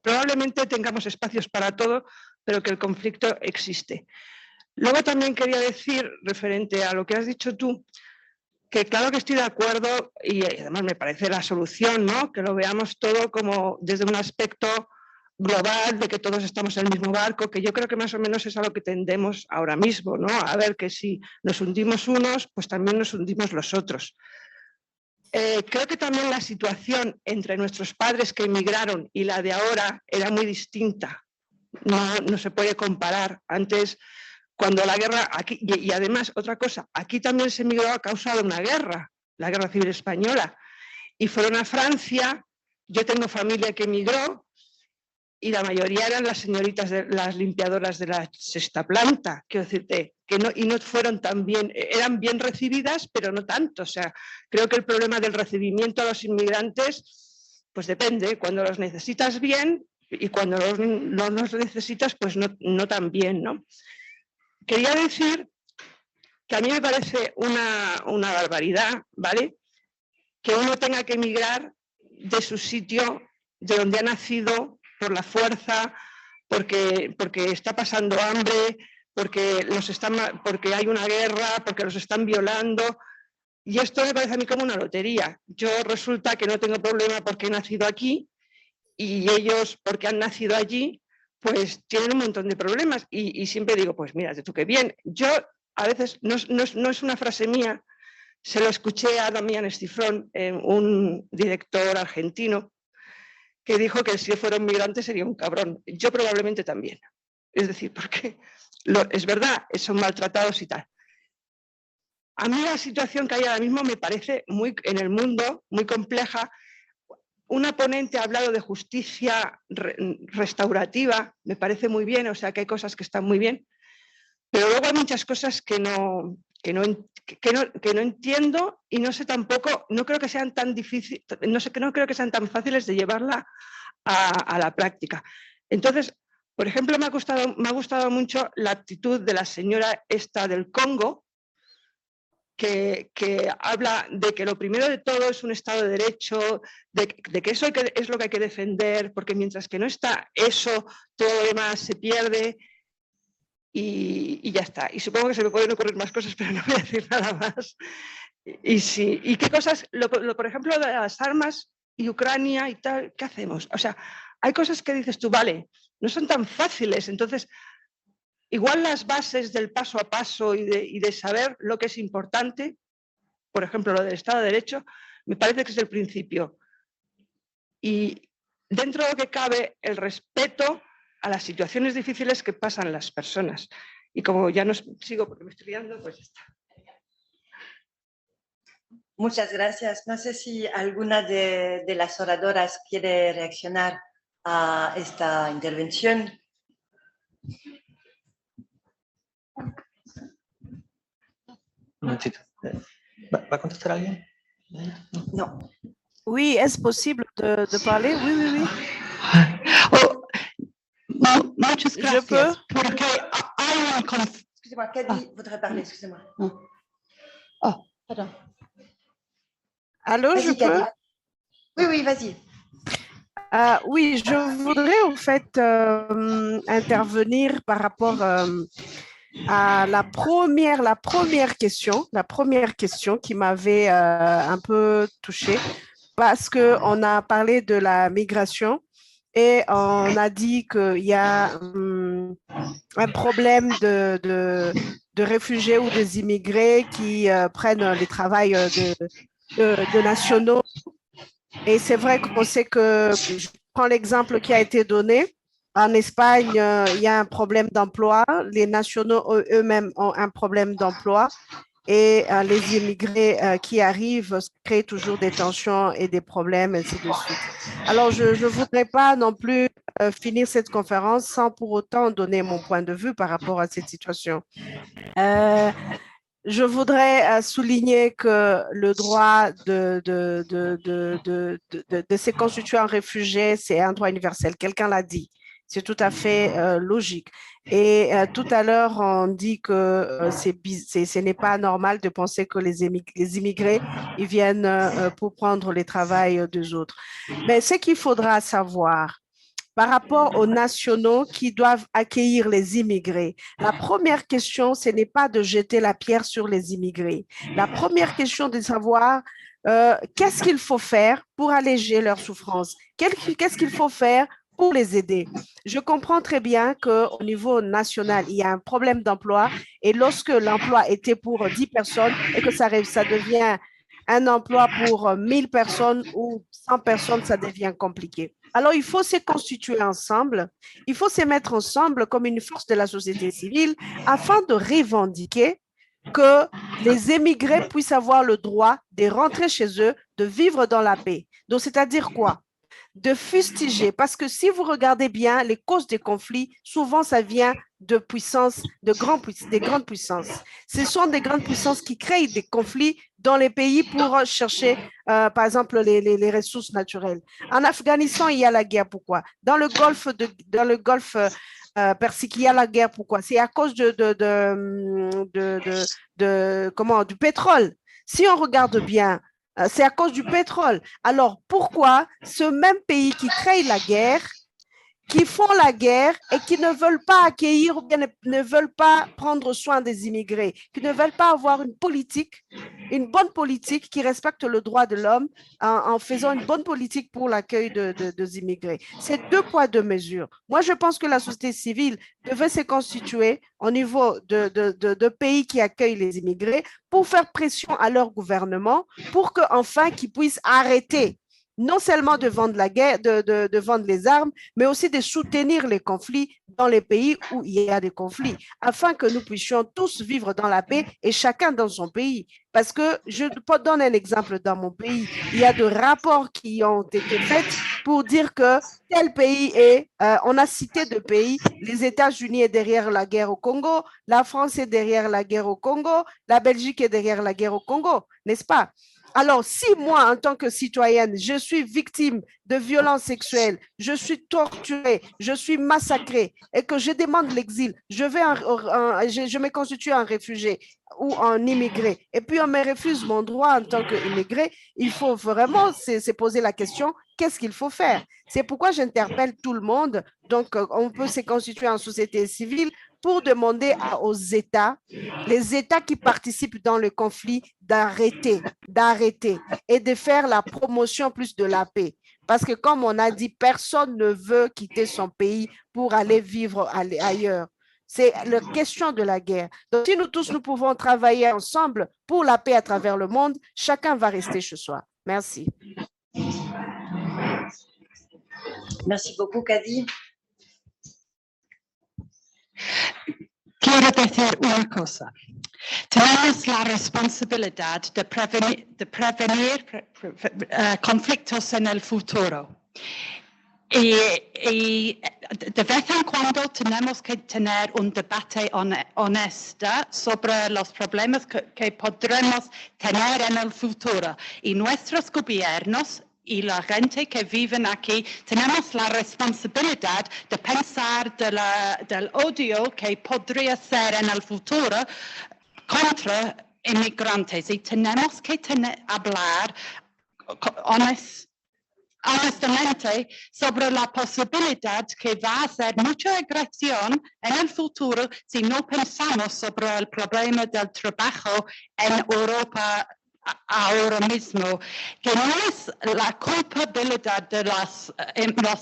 Speaker 10: probablemente tengamos espacios para todo, pero que el conflicto existe. Luego también quería decir, referente a lo que has dicho tú, que claro que estoy de acuerdo y además me parece la solución, ¿no? Que lo veamos todo como desde un aspecto global, de que todos estamos en el mismo barco, que yo creo que más o menos es a lo que tendemos ahora mismo, ¿no? A ver que si nos hundimos unos, pues también nos hundimos los otros. Creo que también la situación entre nuestros padres que emigraron y la de ahora era muy distinta. No se puede comparar. Antes, cuando la guerra, aquí, y además otra cosa, aquí también se emigró a causa de una guerra, la Guerra Civil Española, y fueron a Francia. Yo tengo familia que emigró y la mayoría eran las señoritas, las limpiadoras de la sexta planta, quiero decirte, que no, y no fueron tan bien, eran bien recibidas, pero no tanto. O sea, creo que el problema del recibimiento a los inmigrantes, pues depende, cuando los necesitas bien y cuando no los necesitas, pues no tan bien, ¿no? Quería decir que a mí me parece una barbaridad, ¿vale? Que uno tenga que emigrar de su sitio, de donde ha nacido, por la fuerza, porque está pasando hambre, porque hay una guerra, porque los están violando. Y esto me parece a mí como una lotería. Yo resulta que no tengo problema porque he nacido aquí y ellos, porque han nacido allí, pues tienen un montón de problemas. Y siempre digo, pues mira, tú qué bien. Yo a veces, no es una frase mía, se lo escuché a Damián Estifrón, un director argentino, que dijo que si fuera un migrante sería un cabrón. Yo probablemente también. Es decir, porque es verdad, son maltratados y tal. A mí la situación que hay ahora mismo me parece en el mundo muy compleja. Una ponente ha hablado de justicia restaurativa, me parece muy bien, o sea que hay cosas que están muy bien, pero luego hay muchas cosas que no entiendo y no sé tampoco, no creo que sean tan difíciles, no creo que sean tan fáciles de llevarla a la práctica. Entonces, por ejemplo, me ha gustado mucho la actitud de la señora esta del Congo, que habla de que lo primero de todo es un Estado de Derecho, de que eso es lo que hay que defender, porque mientras que no está eso, todo lo demás se pierde. Y ya está. Y supongo que se me pueden ocurrir más cosas, pero no voy a decir nada más. ¿Y qué cosas? Por ejemplo, de las armas y Ucrania y tal, ¿qué hacemos? O sea, hay cosas que dices tú, vale, no son tan fáciles. Entonces, igual las bases del paso a paso y de saber lo que es importante, por ejemplo, lo del Estado de Derecho, me parece que es el principio. Y dentro de lo que cabe, el respeto a las situaciones difíciles que pasan las personas. Y como ya no sigo porque me estoy liando, pues ya está.
Speaker 3: Muchas gracias. No sé si alguna de las oradoras quiere reaccionar a esta intervención.
Speaker 8: Un momentito. ¿Va a contestar alguien?
Speaker 3: No.
Speaker 6: Oui, est-ce possible de parler? Oui, oui, oui.
Speaker 2: Oh, muchas
Speaker 6: Je
Speaker 2: gracias.
Speaker 6: peux?
Speaker 2: Porque
Speaker 3: Excusez-moi, Kadi voudrait parler, excusez-moi.
Speaker 2: Oh, pardon.
Speaker 6: Allô, je
Speaker 3: Vas-y, Kadi.
Speaker 6: peux?
Speaker 3: Oui, vas-y.
Speaker 6: Oui, je voudrais en fait intervenir par rapport à la première question qui m'avait un peu touchée parce qu'on a parlé de la migration et on a dit qu'il y a un problème de réfugiés ou des immigrés qui prennent les travails de nationaux. Et c'est vrai qu'on sait que, je prends l'exemple qui a été donné, en Espagne, il y a un problème d'emploi, les nationaux eux-mêmes ont un problème d'emploi et les immigrés qui arrivent créent toujours des tensions et des problèmes, ainsi de suite. Alors, je ne voudrais pas non plus finir cette conférence sans pour autant donner mon point de vue par rapport à cette situation. Je voudrais souligner que le droit de ces constituants réfugiés, c'est un droit universel. Quelqu'un l'a dit. C'est tout à fait logique. Et tout à l'heure, on dit que ce n'est pas normal de penser que les immigrés, ils viennent pour prendre les travails des autres. Mais ce qu'il faudra savoir, par rapport aux nationaux qui doivent accueillir les immigrés. La première question, ce n'est pas de jeter la pierre sur les immigrés. La première question est de savoir qu'est-ce qu'il faut faire pour alléger leur souffrance? Qu'est-ce qu'il faut faire pour les aider? Je comprends très bien qu'au niveau national, il y a un problème d'emploi et lorsque l'emploi était pour 10 personnes et que ça devient un emploi pour 1000 personnes ou 100 personnes, ça devient compliqué. Alors, il faut se constituer ensemble, il faut se mettre ensemble comme une force de la société civile afin de revendiquer que les émigrés puissent avoir le droit de rentrer chez eux, de vivre dans la paix. Donc, c'est-à-dire quoi? De fustiger, parce que si vous regardez bien, les causes des conflits, souvent ça vient de puissances, des grandes puissances. Ce sont des grandes puissances qui créent des conflits dans les pays pour chercher, par exemple, les ressources naturelles. En Afghanistan, il y a la guerre. Pourquoi? Dans le Golfe Persique, il y a la guerre. Pourquoi? C'est à cause du pétrole. Si on regarde bien, c'est à cause du pétrole. Alors, pourquoi ce même pays qui crée la guerre, qui font la guerre et qui ne veulent pas accueillir ou bien ne veulent pas prendre soin des immigrés, qui ne veulent pas avoir une bonne politique qui respecte le droit de l'homme en faisant une bonne politique pour l'accueil des immigrés? C'est 2 poids, 2 mesures. Moi, je pense que la société civile devait se constituer au niveau de pays qui accueillent les immigrés pour faire pression à leur gouvernement pour qu'enfin qu'ils puissent arrêter non seulement de vendre la guerre, de vendre les armes, mais aussi de soutenir les conflits dans les pays où il y a des conflits, afin que nous puissions tous vivre dans la paix et chacun dans son pays. Parce que je peux donner un exemple dans mon pays. Il y a des rapports qui ont été faits pour dire que tel pays est, on a cité 2 pays, les États-Unis est derrière la guerre au Congo, la France est derrière la guerre au Congo, la Belgique est derrière la guerre au Congo, n'est-ce pas? Alors, si moi, en tant que citoyenne, je suis victime de violences sexuelles, je suis torturée, je suis massacrée et que je demande l'exil, je me constitue en réfugié ou en immigré, et puis on me refuse mon droit en tant qu'immigré, il faut vraiment se poser la question, qu'est-ce qu'il faut faire? C'est pourquoi j'interpelle tout le monde. Donc, on peut se constituer en société civile pour demander aux États, les États qui participent dans le conflit, d'arrêter et de faire la promotion plus de la paix. Parce que comme on a dit, personne ne veut quitter son pays pour aller vivre ailleurs. C'est la question de la guerre. Donc, si nous tous, nous pouvons travailler ensemble pour la paix à travers le monde, chacun va rester chez soi. Merci.
Speaker 3: Merci beaucoup, Kadi.
Speaker 2: Quiero decir una cosa. Tenemos la responsabilidad de prevenir conflictos en el futuro. Y de vez en cuando tenemos que tener un debate honesto sobre los problemas que podremos tener en el futuro. Y nuestros gobiernos y la gente que vive aquí, tenemos la responsabilidad de pensar del odio que podría ser en el futuro contra inmigrantes. Y tenemos que hablar honestamente sobre la posibilidad que va a ser mucha agresión en el futuro si no pensamos sobre el problema del trabajo en Europa ahora mismo, que no es la culpabilidad de los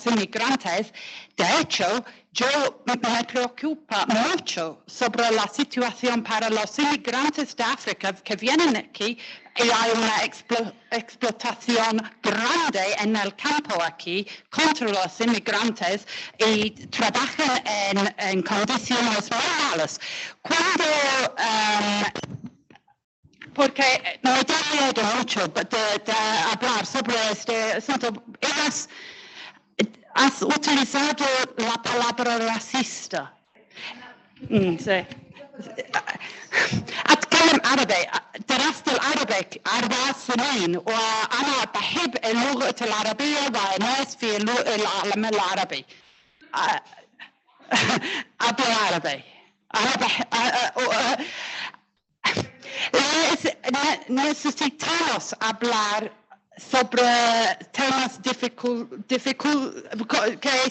Speaker 2: inmigrantes. De hecho, yo me preocupa mucho sobre la situación para los inmigrantes de África que vienen aquí y hay una explotación grande en el campo aquí contra los inmigrantes y trabajan en condiciones muy malas. Porque me da miedo mucho de hablar sobre este asunto. Has utilizado la palabra racista. Sí. أتكلم عربي درست العربي 4 سنين وأنا بحب اللغة العربية والناس في العالم العربي أبو عربي necesitamos hablar sobre temas que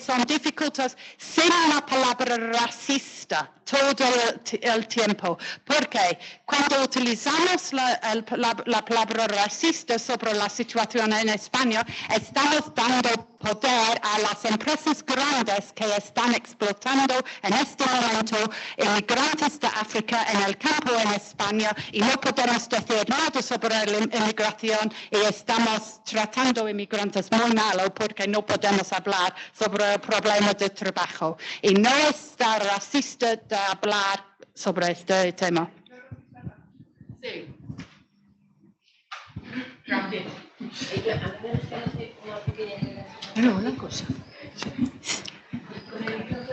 Speaker 2: son dificultos sin la palabra racista todo el tiempo, porque cuando utilizamos la palabra racista sobre la situación en España, estamos dando poder a las empresas grandes que están explotando en este momento inmigrantes de África en el campo en España, y no podemos decir nada sobre la inmigración y estamos tratando inmigrantes muy mal porque no podemos hablar sobre el problema de trabajo. Y no está racista de hablar sobre este tema. Sí. Gracias.
Speaker 9: Una cosa.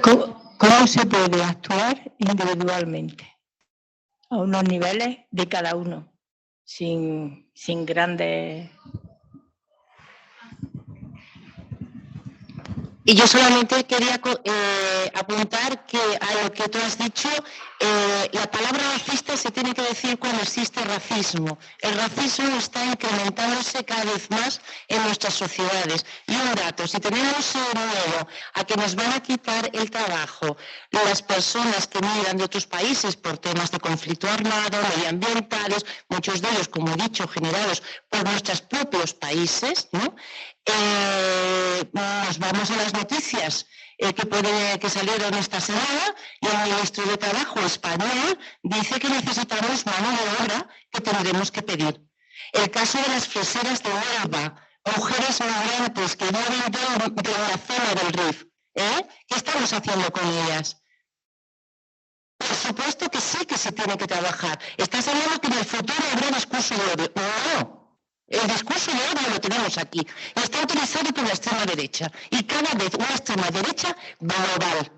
Speaker 9: ¿Cómo se puede actuar individualmente? A unos niveles de cada uno, sin grandes...
Speaker 4: Y yo solamente quería apuntar que a lo que tú has dicho, la palabra racista se tiene que decir cuando existe racismo. El racismo está incrementándose cada vez más en nuestras sociedades. Y un dato, si tenemos miedo a que nos van a quitar el trabajo las personas que migran de otros países por temas de conflicto armado, medioambientales, muchos de ellos, como he dicho, generados por nuestros propios países, ¿no? Nos vamos a las noticias que salieron esta semana, y el ministro de Trabajo español dice que necesitamos mano de obra que tendremos que pedir. El caso de las freseras de Huelva, mujeres migrantes que viven de la zona del RIF, ¿qué estamos haciendo con ellas? Por supuesto que sí que se tiene que trabajar. Estás hablando que en el futuro habrá discurso de odio. No. El discurso de odio lo tenemos aquí. Está utilizado por la extrema derecha. Y cada vez una extrema derecha global.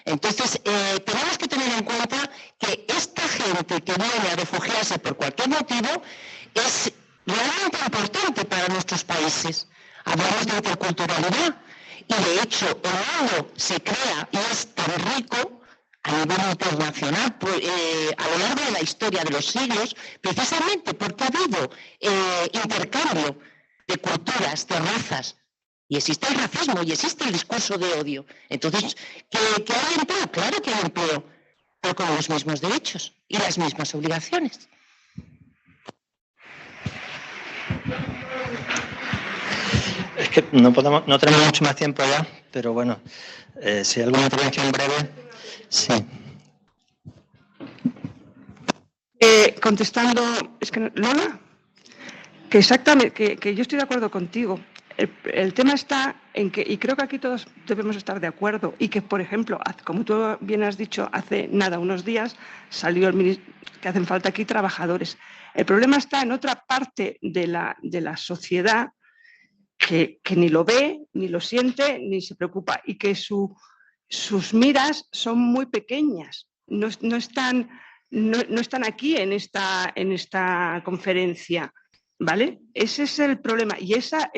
Speaker 4: Entonces, tenemos que tener en cuenta que esta gente que viene a refugiarse por cualquier motivo es realmente importante para nuestros países. Hablamos de interculturalidad. Y de hecho, el mundo se crea y es tan rico a nivel internacional a lo largo de la historia de los siglos, precisamente porque ha habido intercambio de culturas, de razas, y existe el racismo y existe el discurso de odio. Entonces, ¿que hay empleo? Claro que hay empleo, pero con los mismos derechos y las mismas obligaciones.
Speaker 8: Es que no tenemos mucho más tiempo ya, pero bueno, si hay alguna intervención breve... Sí.
Speaker 10: Contestando, es que Lola, que exactamente, que yo estoy de acuerdo contigo. El tema está en que, y creo que aquí todos debemos estar de acuerdo, y que, por ejemplo, como tú bien has dicho, hace nada, unos días, salió el ministro que hacen falta aquí trabajadores. El problema está en otra parte de la sociedad que ni lo ve, ni lo siente, ni se preocupa, y que sus miras son muy pequeñas, no están aquí en esta conferencia, ¿vale? Ese es el problema, y esa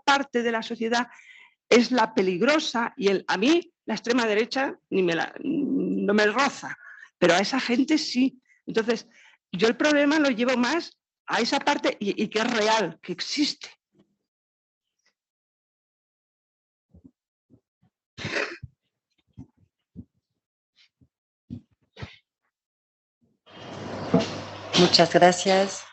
Speaker 10: parte de la sociedad es la peligrosa, y a mí la extrema derecha no me roza, pero a esa gente sí. Entonces, yo el problema lo llevo más a esa parte y que es real, que existe.
Speaker 3: Muchas gracias.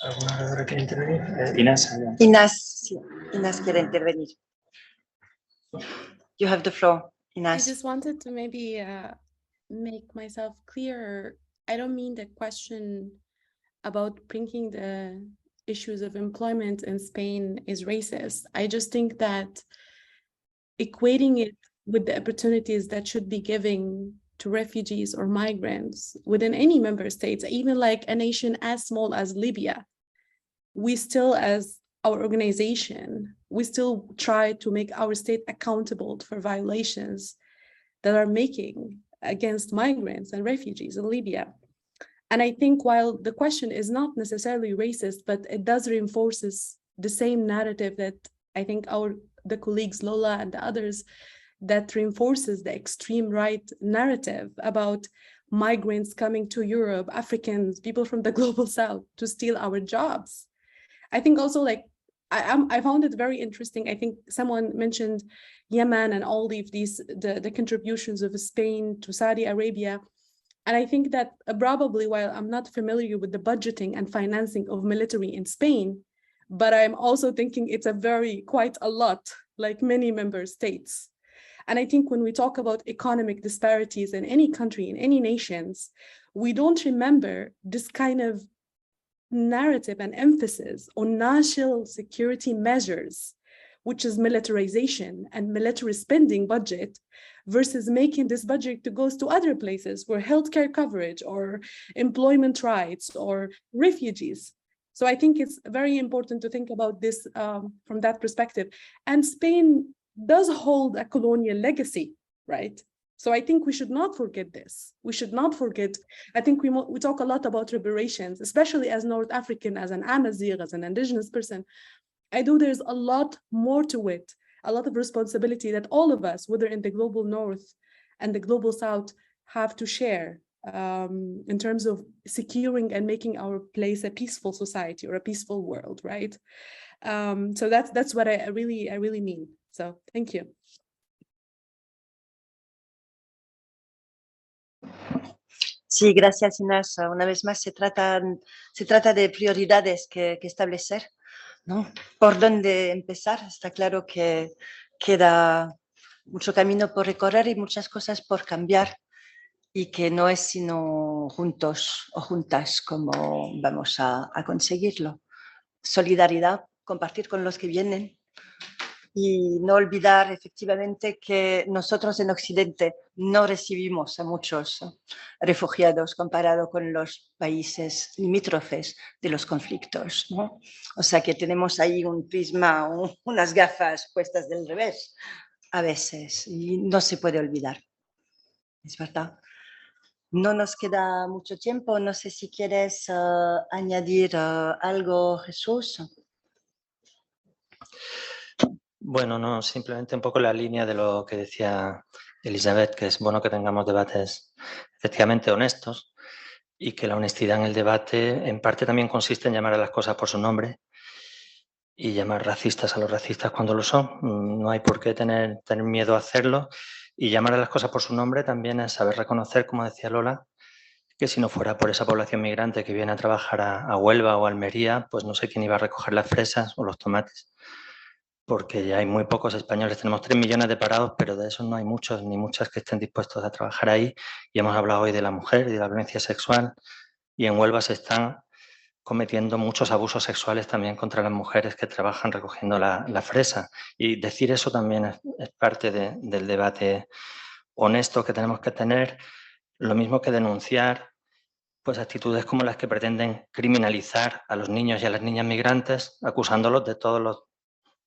Speaker 8: ¿Alguna oradora quiere intervenir? Inés.
Speaker 3: Inés quiere intervenir. You have the floor, Inés.
Speaker 5: I just wanted to maybe make myself clearer. I don't mean the question about bringing the issues of employment in Spain is racist. I just think that equating it with the opportunities that should be given to refugees or migrants within any member states, even like a nation as small as Libya, we still, as our organization, we still try to make our state accountable for violations that are making against migrants and refugees in Libya. And I think while the question is not necessarily racist, but it does reinforces the same narrative that I think the colleagues Lola and the others that reinforces the extreme right narrative about migrants coming to Europe, Africans, people from the global south to steal our jobs. I think also like, I found it very interesting. I think someone mentioned Yemen and all the contributions of Spain to Saudi Arabia. And I think that probably, while I'm not familiar with the budgeting and financing of military in Spain, but I'm also thinking it's quite a lot, like many member states. And I think when we talk about economic disparities in any country, in any nations, we don't remember this kind of narrative and emphasis on national security measures, which is militarization and military spending budget, versus making this budget to goes to other places where healthcare coverage or employment rights or refugees. So I think it's very important to think about this from that perspective. And Spain does hold a colonial legacy, right? So I think we should not forget this. We should not forget. I think we talk a lot about reparations, especially as North African, as an Amazigh, as an indigenous person. I do, there's a lot more to it, a lot of responsibility that all of us, whether in the global North and the global South, have to share in terms of securing and making our place a peaceful society or a peaceful world, right? So that's what I really mean. So thank you.
Speaker 3: Sí, gracias, Inés. Una vez más, se trata de prioridades que establecer, ¿no? ¿Por dónde empezar? Está claro que queda mucho camino por recorrer y muchas cosas por cambiar, y que no es sino juntos o juntas como vamos a conseguirlo. Solidaridad, compartir con los que vienen, y no olvidar efectivamente que nosotros en Occidente no recibimos a muchos refugiados comparado con los países limítrofes de los conflictos, ¿no? O sea que tenemos ahí un prisma, unas gafas puestas del revés a veces, y no se puede olvidar. Es verdad. No nos queda mucho tiempo. No sé si quieres añadir algo, Jesús.
Speaker 8: Bueno, no, simplemente un poco la línea de lo que decía Elizabeth, que es bueno que tengamos debates efectivamente honestos, y que la honestidad en el debate en parte también consiste en llamar a las cosas por su nombre y llamar racistas a los racistas cuando lo son. No hay por qué tener miedo a hacerlo, y llamar a las cosas por su nombre también es saber reconocer, como decía Lola, que si no fuera por esa población migrante que viene a trabajar a Huelva o a Almería, pues no sé quién iba a recoger las fresas o los tomates, porque ya hay muy pocos españoles. Tenemos 3 millones de parados, pero de esos no hay muchos ni muchas que estén dispuestos a trabajar ahí. Y hemos hablado hoy de la mujer y de la violencia sexual, y en Huelva se están cometiendo muchos abusos sexuales también contra las mujeres que trabajan recogiendo la fresa. Y decir eso también es parte del debate honesto que tenemos que tener, lo mismo que denunciar pues actitudes como las que pretenden criminalizar a los niños y a las niñas migrantes, acusándolos de todos los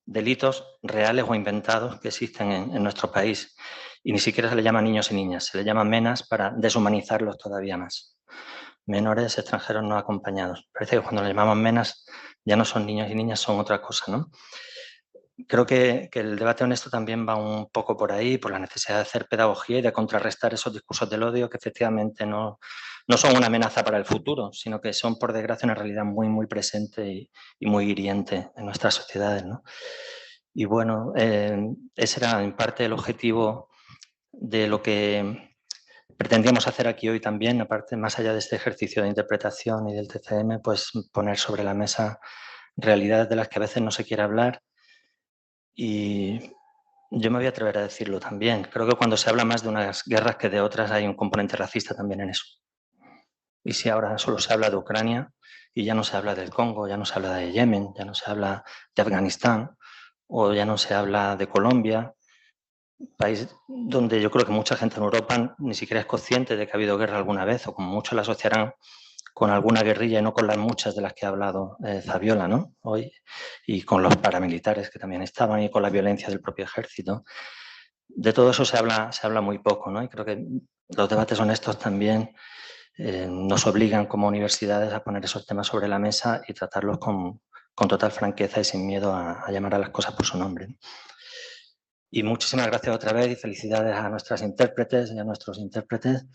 Speaker 8: delitos reales o inventados que existen en nuestro país. Y ni siquiera se le llama niños y niñas, se le llama menas para deshumanizarlos todavía más. Menores extranjeros no acompañados. Parece que cuando le llamamos menas ya no son niños y niñas, son otra cosa, ¿no? Creo que el debate honesto también va un poco por ahí, por la necesidad de hacer pedagogía y de contrarrestar esos discursos del odio que efectivamente no son una amenaza para el futuro, sino que son, por desgracia, una realidad muy, muy presente y muy hiriente en nuestras sociedades, ¿no? Y bueno, ese era en parte el objetivo de lo que pretendíamos hacer aquí hoy también, aparte, más allá de este ejercicio de interpretación y del TCM, pues poner sobre la mesa realidades de las que a veces no se quiere hablar. Y yo me voy a atrever a decirlo también. Creo que cuando se habla más de unas guerras que de otras hay un componente racista también en eso. Y si ahora solo se habla de Ucrania y ya no se habla del Congo, ya no se habla de Yemen, ya no se habla de Afganistán o ya no se habla de Colombia, país donde yo creo que mucha gente en Europa ni siquiera es consciente de que ha habido guerra alguna vez, o como muchos la asociarán con alguna guerrilla y no con las muchas de las que ha hablado Fabiola, ¿no? Hoy, y con los paramilitares que también estaban, y con la violencia del propio ejército. De todo eso se habla muy poco, ¿no? Y creo que los debates honestos también nos obligan como universidades a poner esos temas sobre la mesa y tratarlos con total franqueza y sin miedo a llamar a las cosas por su nombre. Y muchísimas gracias otra vez y felicidades a nuestras intérpretes y a nuestros intérpretes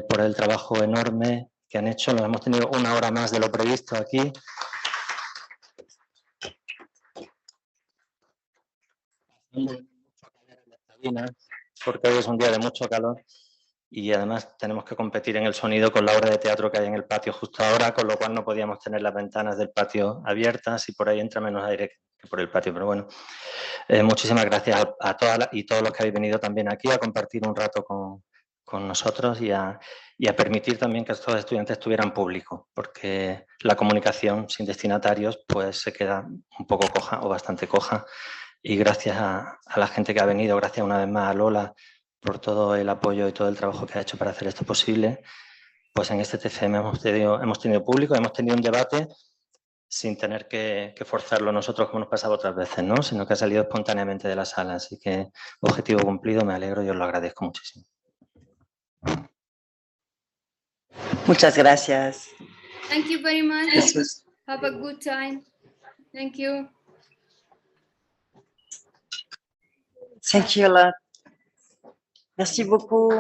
Speaker 8: por el trabajo enorme que han hecho. Nos hemos tenido 1 hora más de lo previsto aquí. Porque hoy es un día de mucho calor y además tenemos que competir en el sonido con la obra de teatro que hay en el patio justo ahora, con lo cual no podíamos tener las ventanas del patio abiertas y por ahí entra menos aire que por el patio, pero bueno. Muchísimas gracias a todas y todos los que habéis venido también aquí a compartir un rato con nosotros y a permitir también que estos estudiantes tuvieran público, porque la comunicación sin destinatarios pues se queda un poco coja o bastante coja. Y gracias a la gente que ha venido, gracias una vez más a Lola por todo el apoyo y todo el trabajo que ha hecho para hacer esto posible, pues en este TCM hemos tenido público, hemos tenido un debate sin tener que forzarlo nosotros como nos pasaba otras veces, ¿no? Sino que ha salido espontáneamente de la sala. Así que objetivo cumplido, me alegro y os lo agradezco muchísimo.
Speaker 3: Muchas gracias.
Speaker 1: Thank you very much.
Speaker 3: Jesús.
Speaker 1: Have a good time. Thank you.
Speaker 3: Thank you a lot. Merci beaucoup.